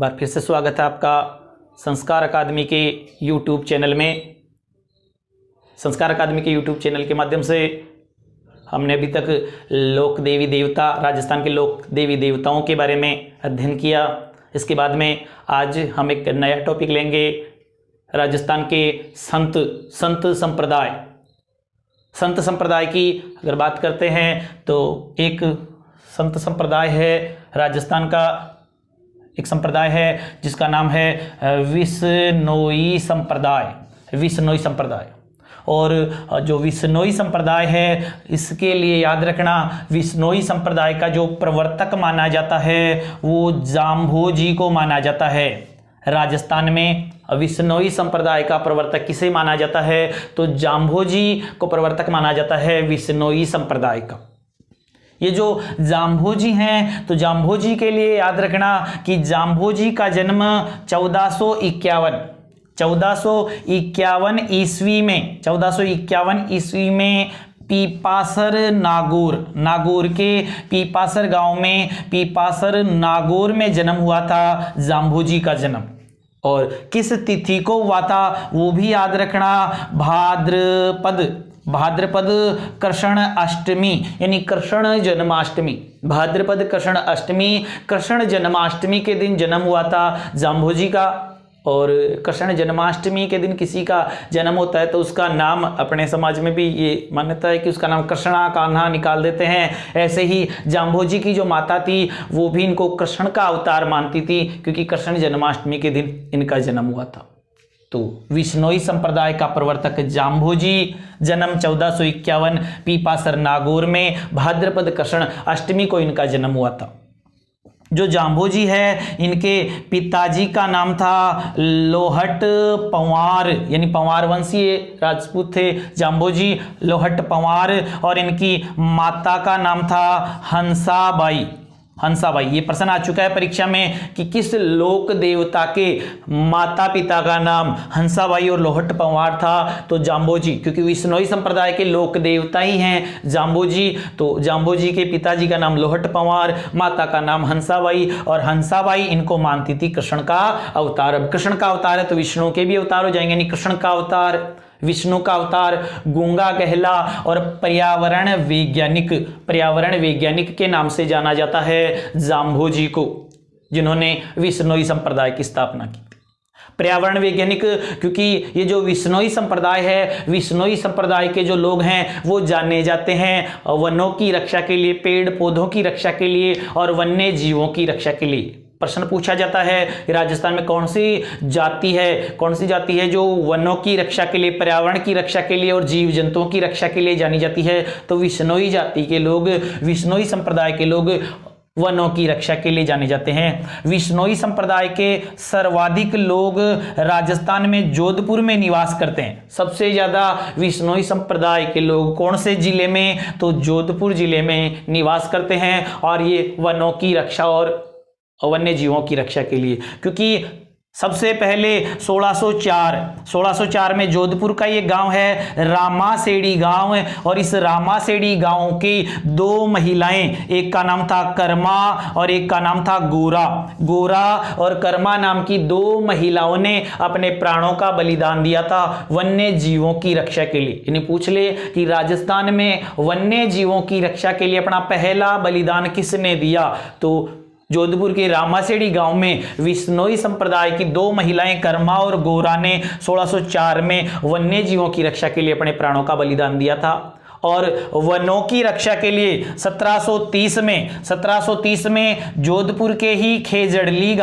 बार फिर से स्वागत है आपका संस्कार अकादमी के यूट्यूब चैनल में। संस्कार अकादमी के यूट्यूब चैनल के माध्यम से हमने अभी तक लोक देवी देवता, राजस्थान के लोक देवी देवताओं के बारे में अध्ययन किया। इसके बाद में आज हम एक नया टॉपिक लेंगे, राजस्थान के संत संप्रदाय की अगर बात करते हैं तो एक संत संप्रदाय है, राजस्थान का एक संप्रदाय है जिसका नाम है विश्नोई संप्रदाय। और जो विश्नोई संप्रदाय है, इसके लिए याद रखना, विश्नोई संप्रदाय का जो प्रवर्तक माना जाता है वो जाम्भोजी को माना जाता है। राजस्थान में विश्नोई संप्रदाय का प्रवर्तक किसे माना जाता है तो जाम्भोजी को प्रवर्तक माना जाता है विश्नोई संप्रदाय का। ये जो जाम्भोजी हैं तो जाम्भोजी के लिए याद रखना कि जाम्भोजी का जन्म 1451 ईस्वी में पीपासर नागौर के पीपासर गांव में पीपासर नागौर में जन्म हुआ था जाम्भोजी का जन्म। और किस तिथि को हुआ था वो भी याद रखना, भाद्रपद कृष्ण अष्टमी यानी कृष्ण जन्माष्टमी, भाद्रपद कृष्ण अष्टमी, कृष्ण जन्माष्टमी के दिन जन्म हुआ था जाम्भोजी का। और कृष्ण जन्माष्टमी के दिन किसी का जन्म होता है तो उसका नाम, अपने समाज में भी ये मान्यता है कि उसका नाम कृष्णा कान्हा निकाल देते हैं। ऐसे ही जाम्भोजी की जो माता थी वो भी इनको कृष्ण का अवतार मानती थी क्योंकि कृष्ण जन्माष्टमी के दिन इनका जन्म हुआ था। तो विश्नोई संप्रदाय का प्रवर्तक जाम्भोजी, जन्म 1451 पीपासर नागौर में, भाद्रपद कृष्ण अष्टमी को इनका जन्म हुआ था। जो जाम्भोजी है इनके पिताजी का नाम था लोहट पंवार, यानी पंवार वंशीय राजपूत थे जाम्भोजी, लोहट पंवार। और इनकी माता का नाम था हंसाबाई। ये प्रश्न आ चुका है परीक्षा में कि किस लोक देवता के माता पिता का नाम हंसाबाई और लोहट पंवार था तो जाम्भोजी, क्योंकि विश्नोई संप्रदाय के लोक देवता ही हैं जाम्भोजी। तो जाम्भोजी के पिताजी का नाम लोहट पंवार, माता का नाम हंसाबाई, और हंसाबाई इनको मानती थी कृष्ण का अवतार। अब कृष्ण का अवतार है तो विष्णु के भी अवतार हो जाएंगे, यानी कृष्ण का अवतार, विष्णु का अवतार, गूंगा गहला और पर्यावरण वैज्ञानिक के नाम से जाना जाता है जाम्भोजी को, जिन्होंने विश्नोई संप्रदाय की स्थापना की थी। पर्यावरण वैज्ञानिक क्योंकि ये जो विश्नोई संप्रदाय है, विश्नोई संप्रदाय के जो लोग हैं वो जाने जाते हैं वनों की रक्षा के लिए, पेड़ पौधों की रक्षा के लिए और वन्य जीवों की रक्षा के लिए। प्रश्न पूछा जाता है राजस्थान में कौन सी जाति है जो वनों की रक्षा के लिए, पर्यावरण की रक्षा के लिए और जीव जंतुओं की रक्षा के लिए जानी जाती है तो विश्नोई जाति के लोग, विश्नोई संप्रदाय के लोग वनों की रक्षा के लिए जाने जाते हैं। विश्नोई संप्रदाय के सर्वाधिक लोग राजस्थान में जोधपुर में निवास करते हैं। सबसे ज्यादा विश्नोई संप्रदाय के लोग कौन से जिले में तो जोधपुर जिले में निवास करते हैं, और ये वनों की रक्षा और वन्य जीवों की रक्षा के लिए। क्योंकि सबसे पहले 1604 में जोधपुर का ये गांव है रामासेड़ी गांव, और इस रामासेड़ी गांव की दो महिलाएं, एक का नाम था कर्मा और एक का नाम था गोरा और कर्मा नाम की दो महिलाओं ने अपने प्राणों का बलिदान दिया था वन्य जीवों की रक्षा के लिए। यानी पूछ ले कि राजस्थान में वन्य जीवों की रक्षा के लिए अपना पहला बलिदान किसने दिया तो जोधपुर के रामासेड़ी गांव में विश्नोई संप्रदाय की दो महिलाएं कर्मा और गोरा ने 1604 में वन्य जीवों की रक्षा के लिए अपने प्राणों का बलिदान दिया था। और वनों की रक्षा के लिए 1730 में जोधपुर के ही खेजड़ली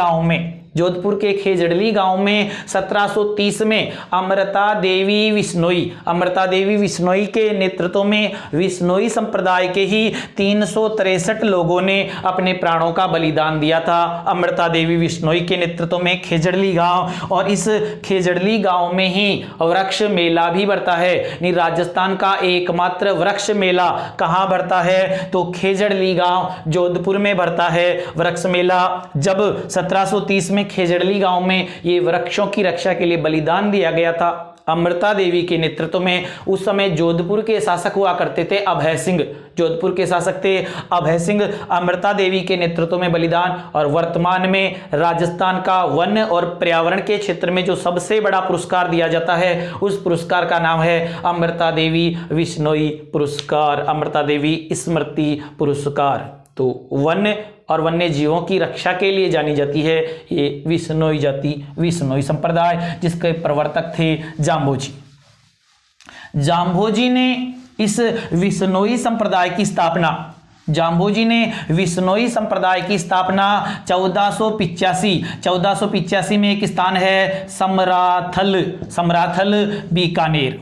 गांव में 1730 में अमृता देवी विश्नोई के नेतृत्व में विश्नोई संप्रदाय के ही 363 लोगों ने अपने प्राणों का बलिदान दिया था। अमृता देवी विश्नोई के नेतृत्व में खेजड़ली गांव, और इस खेजड़ली गांव में ही वृक्ष मेला भी बढ़ता है। राजस्थान का एकमात्र वृक्ष मेला कहां बढ़ता है तो खेजड़ली गांव जोधपुर में बढ़ता है वृक्ष मेला। जब 1730 में खेजड़ली गांव में ये वृक्षों की रक्षा के लिए बलिदान दिया गया था अमृता देवी के नेतृत्व में। उस समय जोधपुर के शासक हुआ करते थे अभय सिंह, जोधपुर के शासक थे अभय सिंह। अमृता देवी के नेतृत्व में बलिदान। और वर्तमान में राजस्थान का वन और पर्यावरण के क्षेत्र में जो सबसे बड़ा पुरस्कार दिया जाता है उस पुरस्कार का नाम है अमृता देवी विश्नोई पुरस्कार, अमृता देवी स्मृति पुरस्कार। तो वन और वन्य जीवों की रक्षा के लिए जानी जाती है ये विश्नोई जाति, विश्नोई संप्रदाय, जिसके प्रवर्तक थे जाम्भोजी। जाम्भोजी ने इस विश्नोई संप्रदाय की स्थापना, जाम्भोजी ने विश्नोई संप्रदाय की स्थापना 1485 में एक स्थान है समराथल, समराथल बीकानेर।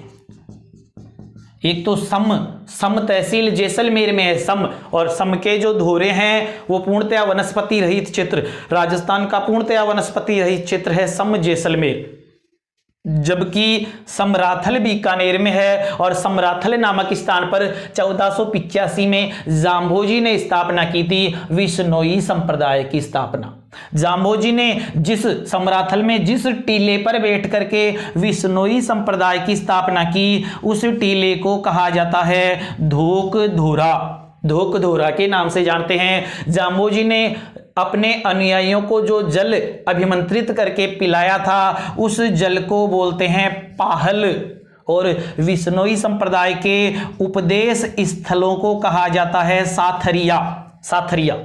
एक तो सम तहसील जैसलमेर में है सम, और सम के जो धोरे हैं वो पूर्णतया वनस्पति रहित क्षेत्र, राजस्थान का पूर्णतया वनस्पति रहित क्षेत्र है सम जैसलमेर, जबकि समराथल बीकानेर में है। और समराथल नामक स्थान पर 1485 में जाम्भोजी ने स्थापना की थी विश्नोई संप्रदाय की स्थापना। जाम्भोजी ने जिस समराथल में जिस टीले पर बैठ करके विश्नोई संप्रदाय की स्थापना की उस टीले को कहा जाता है धोक धोरा, धोक धोरा के नाम से जानते हैं। जाम्भोजी ने अपने अनुयायियों को जो जल अभिमंत्रित करके पिलाया था उस जल को बोलते हैं पाहल। और विश्नोई संप्रदाय के उपदेश स्थलों को कहा जाता है साथरिया, साथरिया।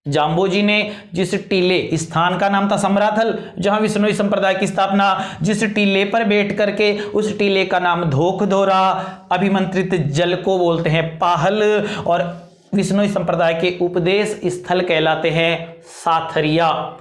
जाम्भोजी ने जिस टीले, स्थान का नाम था समराथल जहां विश्नोई संप्रदाय की स्थापना, जिस टीले पर बैठ करके उस टीले का नाम धोक धोरा, अभिमंत्रित जल को बोलते हैं पाहल, और विश्नोई संप्रदाय के उपदेश स्थल कहलाते हैं साथरिया।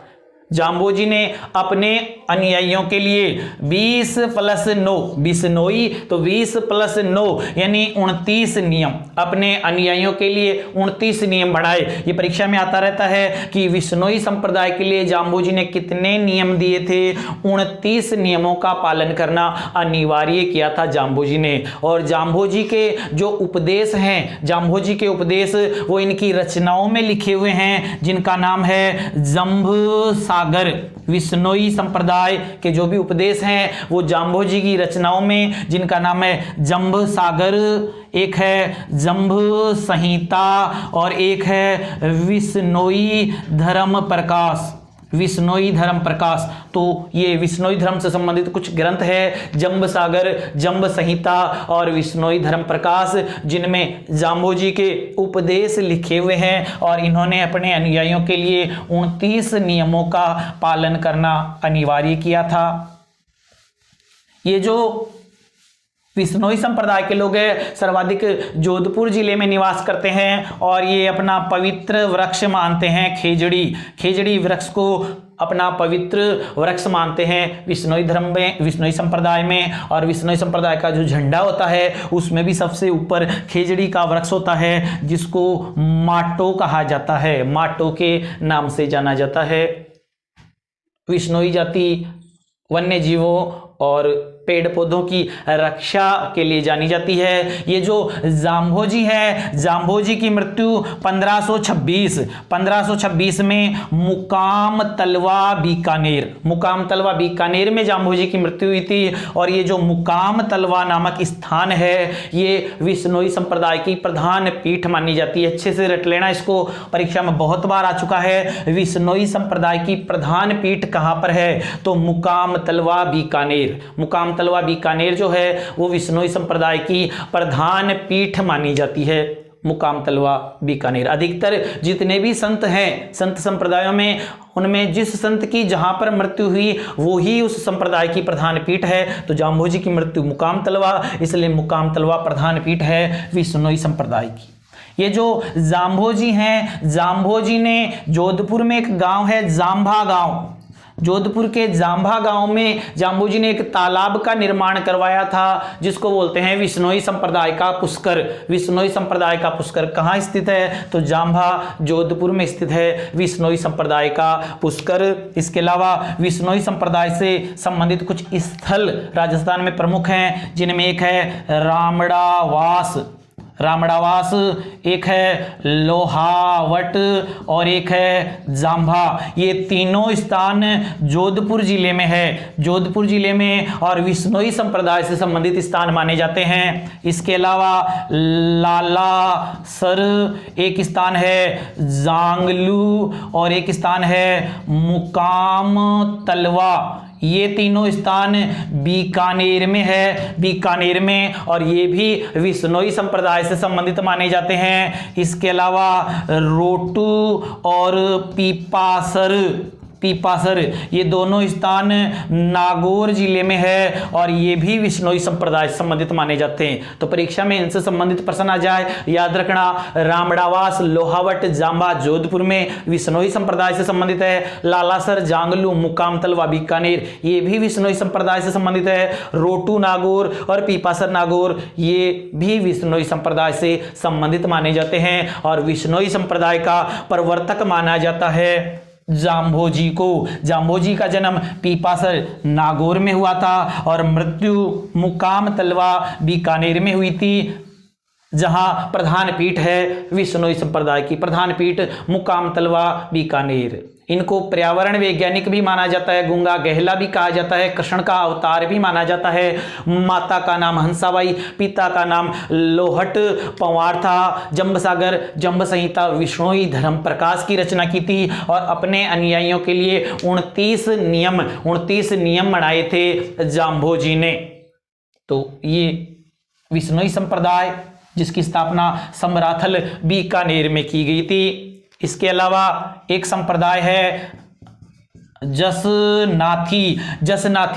जाम्भोजी ने अपने अनुयायियों के लिए 20+9, बिश्नोई तो 20+9 यानी 29 नियम, अपने अनुयायियों के लिए 29 नियम बनाए। ये परीक्षा में आता रहता है कि विश्नोई संप्रदाय के लिए जाम्भोजी ने कितने नियम दिए थे, 29 नियमों का पालन करना अनिवार्य किया था जाम्भोजी ने। और जाम्भोजी के जो उपदेश हैं, जाम्भोजी के उपदेश वो इनकी रचनाओं में लिखे हुए हैं जिनका नाम है जंभ सागर। विश्नोई संप्रदाय के जो भी उपदेश हैं वो जाम्भोजी की रचनाओं में, जिनका नाम है जंभ सागर, एक है जंभ संहिता और एक है विश्नोई धर्म प्रकाश, विश्नोई धर्म प्रकाश। तो ये विश्नोई धर्म से संबंधित कुछ ग्रंथ है, जंभ सागर, जंभ संहिता और विश्नोई धर्म प्रकाश, जिनमें जाम्भोजी के उपदेश लिखे हुए हैं और इन्होंने अपने अनुयायियों के लिए 29 नियमों का पालन करना अनिवार्य किया था। ये जो विश्नोई संप्रदाय के लोग हैं सर्वाधिक जोधपुर जिले में निवास करते हैं और ये अपना पवित्र वृक्ष मानते हैं खेजड़ी, खेजड़ी वृक्ष को अपना पवित्र वृक्ष मानते हैं विश्नोई धर्म में, विश्नोई संप्रदाय में। और विश्नोई संप्रदाय का जो झंडा होता है उसमें भी सबसे ऊपर खेजड़ी का वृक्ष होता है जिसको माटो कहा जाता है, माटो के नाम से जाना जाता है। विश्नोई जाति वन्य जीवों और पेड़ पौधों की रक्षा के लिए जानी जाती है। ये जो जाम्भोजी है, जाम्भोजी की मृत्यु 1526 में मुकाम तलवा बीकानेर, मुकाम तलवा बीकानेर में जाम्भोजी की मृत्यु हुई थी। और ये जो मुकाम तलवा नामक स्थान है ये विश्नोई संप्रदाय की प्रधान पीठ मानी जाती है। अच्छे से रट लेना, इसको परीक्षा में बहुत बार आ चुका है। विश्नोई संप्रदाय की प्रधान पीठ कहाँ पर है तो मुकाम तलवा बीकानेर, मुकाम तलवा बीकानेर जो है वो विश्नोई संप्रदाय की प्रधान पीठ मानी जाती है, मुकाम तलवा बीकानेर। अधिकतर जितने भी संत हैं संत संप्रदायों में, उनमें जिस संत की जहां पर मृत्यु हुई वो ही उस संप्रदाय की प्रधान पीठ है। तो जाम्भोजी की मृत्यु मुकाम तलवा, इसलिए मुकाम तलवा प्रधान पीठ है विश्नोई संप्रदाय की। ये जो जाम्भोजी हैं, जाम्भोजी ने जोधपुर में एक गांव है जाम्भा गांव, जोधपुर के जाम्भा गांव में जाम्भोजी ने एक तालाब का निर्माण करवाया था जिसको बोलते हैं विश्नोई संप्रदाय का पुष्कर। विश्नोई संप्रदाय का पुष्कर कहाँ स्थित है तो जाम्भा जोधपुर में स्थित है विश्नोई संप्रदाय का पुष्कर। इसके अलावा विश्नोई संप्रदाय से संबंधित कुछ स्थल राजस्थान में प्रमुख हैं जिनमें एक है रामड़ावास, रामड़ावास, एक है लोहावट और एक है जांभा। ये तीनों स्थान जोधपुर जिले में है, जोधपुर जिले में, और विश्नोई संप्रदाय से संबंधित स्थान माने जाते हैं। इसके अलावा लालासर एक स्थान है, जांगलू और एक स्थान है मुकाम तलवा। ये तीनों स्थान बीकानेर में है, बीकानेर में, और ये भी विश्नोई संप्रदाय से संबंधित माने जाते हैं। इसके अलावा रोटू और पीपासर, पीपासर ये दोनों स्थान नागौर जिले में है और ये भी विश्नोई संप्रदाय से संबंधित माने जाते हैं। तो परीक्षा में इनसे संबंधित प्रश्न आ जाए, याद रखना, रामड़ावास, लोहावट, जांबा जोधपुर में विश्नोई संप्रदाय से संबंधित है। लालासर, जांगलू, मुकाम तलवा, बीकानेर ये भी विश्नोई संप्रदाय से संबंधित है। रोटू नागौर और पीपासर नागौर ये भी विश्नोई संप्रदाय से संबंधित माने जाते हैं और विश्नोई संप्रदाय का प्रवर्तक माना जाता है जाम्भोजी को। जाम्भोजी का जन्म पीपासर नागौर में हुआ था और मृत्यु मुकाम तलवा बीकानेर में हुई थी, जहां प्रधान पीठ है विश्नोई संप्रदाय की, प्रधान पीठ मुकाम तलवा बीकानेर। इनको पर्यावरण वैज्ञानिक भी माना जाता है, गूंगा गहला भी कहा जाता है, कृष्ण का अवतार भी माना जाता है। माता का नाम हंसाबाई, पिता का नाम लोहट पंवार था। जंबसागर, जंब संहिता, विष्णोई धर्म प्रकाश की रचना की थी और अपने अनुयायियों के लिए 29 नियम बनाए थे जाम्भोजी ने। तो ये विश्नोई संप्रदाय जिसकी स्थापना समराथल बीकानेर में की गई थी। इसके अलावा एक संप्रदाय है जसनाथी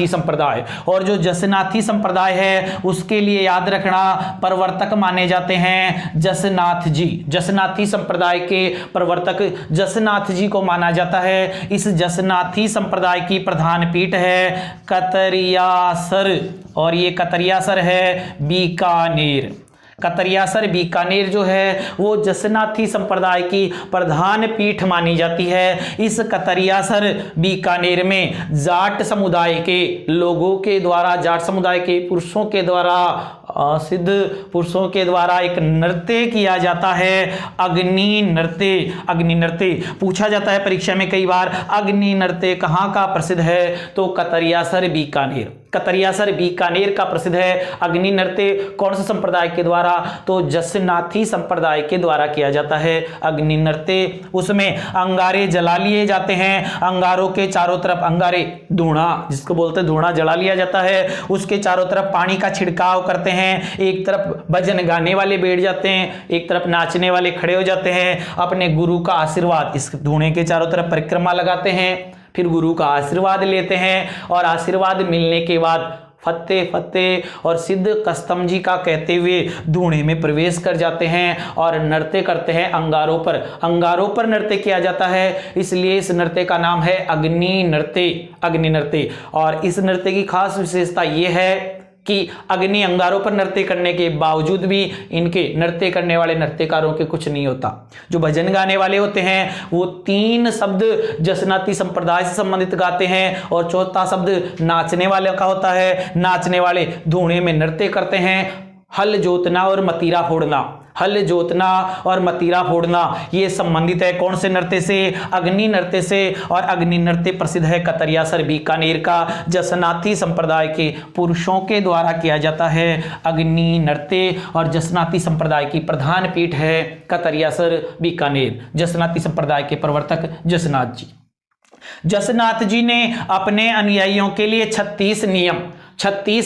संप्रदाय, और जो जसनाथी संप्रदाय है उसके लिए याद रखना प्रवर्तक माने जाते हैं जसनाथ जी। जसनाथी संप्रदाय के प्रवर्तक जसनाथ जी को माना जाता है। इस जसनाथी संप्रदाय की प्रधान पीठ है कतरियासर और ये कतरियासर है बीकानेर। कतरियासर बीकानेर जो है वो जसनाथी संप्रदाय की प्रधान पीठ मानी जाती है। इस कतरियासर बीकानेर में जाट समुदाय के लोगों के द्वारा, जाट समुदाय के पुरुषों के द्वारा, सिद्ध पुरुषों के द्वारा एक नृत्य किया जाता है, अग्नि नृत्य। अग्नि नृत्य पूछा जाता है परीक्षा में कई बार, अग्नि नृत्य कहाँ का प्रसिद्ध है? तो कतरियासर बीकानेर, कतरियासर बीकानेर का प्रसिद्ध है। अग्नि नृत्य कौन से संप्रदाय के द्वारा? तो जसनाथी संप्रदाय के द्वारा किया जाता है अग्नि नृत्य। उसमें अंगारे जला लिए जाते हैं, अंगारों के चारों तरफ, अंगारे धूणा जिसको बोलते हैं, धूणा जला लिया जाता है, उसके चारों तरफ पानी का छिड़काव करते हैं। एक तरफ भजन गाने वाले बैठ जाते हैं, एक तरफ नाचने वाले खड़े हो जाते हैं, अपने गुरु का आशीर्वाद इस धूणे के चारों तरफ परिक्रमा लगाते हैं, फिर गुरु का आशीर्वाद लेते हैं और आशीर्वाद मिलने के बाद फत्ते फत्ते और सिद्ध कस्तम जी का कहते हुए धूणे में प्रवेश कर जाते हैं और नृत्य करते हैं अंगारों पर। अंगारों पर नृत्य किया जाता है, इसलिए इस नृत्य का नाम है अग्नि नृत्य। अग्नि नृत्य, और इस नृत्य की खास विशेषता यह है कि अग्नि अंगारों पर नृत्य करने के बावजूद भी इनके नृत्य करने वाले नृत्यकारों के कुछ नहीं होता। जो भजन गाने वाले होते हैं वो 3 शब्द जसनाती संप्रदाय से संबंधित गाते हैं और चौथा शब्द नाचने वाले का होता है। नाचने वाले धूणे में नृत्य करते हैं, हल जोतना और मतीरा फोड़ना। हल जोतना और मतीरा फोड़ना ये संबंधित है कौन से नृत्य से? अग्नि नृत्य से। और अग्नि नृत्य प्रसिद्ध है कतरियासर बीकानेर का, जसनाती संप्रदाय के पुरुषों के द्वारा किया जाता है अग्नि नृत्य, और जसनाती संप्रदाय की प्रधान पीठ है कतरियासर बीकानेर। जसनाती संप्रदाय के प्रवर्तक जसनाथ जी। जसनाथ जी ने अपने अनुयायियों के लिए 36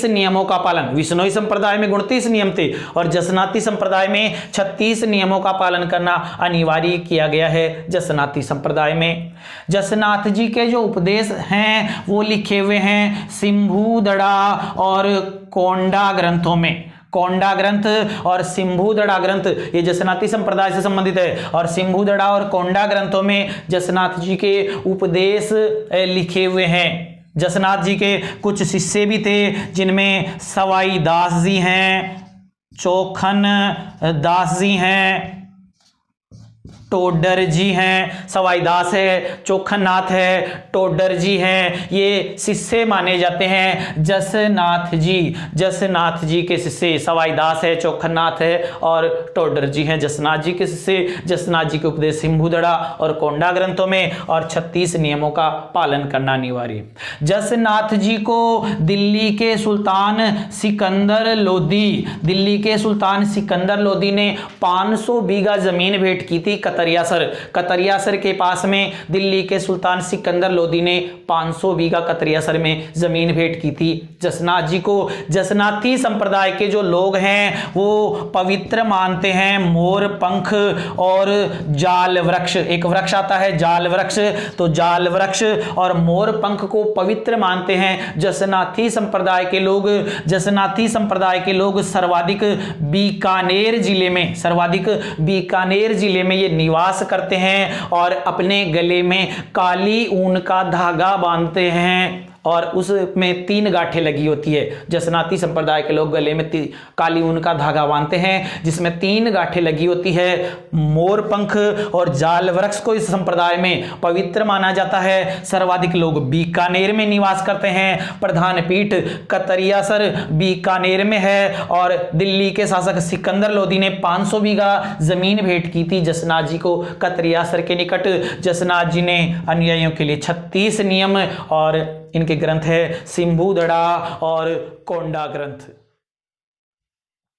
नियमों का पालन, विश्नोई संप्रदाय में 29 नियम थे और जसनाती संप्रदाय में 36 नियमों का पालन करना अनिवार्य किया गया है जसनाती संप्रदाय में। जसनाथ जी के जो उपदेश हैं वो लिखे हुए हैं सिंभूदड़ा और कोंडा ग्रंथों में। कोंडा ग्रंथ और सिंभूदड़ा ग्रंथ ये जसनाती संप्रदाय से संबंधित है और सिंभूदड़ा और कोंडा ग्रंथों में जसनाथ जी के उपदेश लिखे हुए हैं। जसनाथ जी के कुछ शिष्य भी थे जिनमें सवाई दास जी हैं, चोखन दास जी हैं, टोडर जी हैं, सवाईदास है, चोखननाथ है, टोडर जी हैं, ये शिष्य माने जाते हैं जसनाथ जी के शिष्य सवाईदास है, चोखननाथ है और टोडर जी हैं जसनाथ जी के शिष्य। जसनाथ जी के उपदेश सिंबुदड़ा और कोंडा ग्रंथों में और 36 नियमों का पालन करना अनिवार्य। जसनाथ जी को दिल्ली के सुल्तान सिकंदर लोदी ने 500 बीघा जमीन भेंट की थी। कतरियासर के पास में दिल्ली के सुल्तान सिकंदर लोदी ने 500 बीघा कतरियासर में जमीन भेंट की थी जसनाथ जी को। जसनाथी संप्रदाय के जो लोग हैं वो पवित्र मानते हैं मोर पंख और जाल वृक्ष। एक वृक्ष आता है जाल वृक्ष, तो जाल वृक्ष और मोर पंख को पवित्र मानते हैं जसनाथी संप्रदाय के लोग। सर्वाधिक बीकानेर जिले में ये निवास करते हैं और अपने गले में काली ऊन का धागा बांधते हैं और उसमें 3 गांठें लगी होती है। जसनाती संप्रदाय के लोग गले में काली ऊन का धागा बांधते हैं जिसमें 3 गांठें लगी होती है। मोर पंख और जाल वृक्ष को इस संप्रदाय में पवित्र माना जाता है। सर्वाधिक लोग बीकानेर में निवास करते हैं। प्रधान पीठ कतरियासर बीकानेर में है और दिल्ली के शासक सिकंदर लोदी ने 500 बीघा जमीन भेंट की थी जसनाथ जी को कतरियासर के निकट। जसनाथ जी ने अनुयायियों के लिए 36 नियम और इनके ग्रंथ है सिंबुदड़ा और कोंडा ग्रंथ।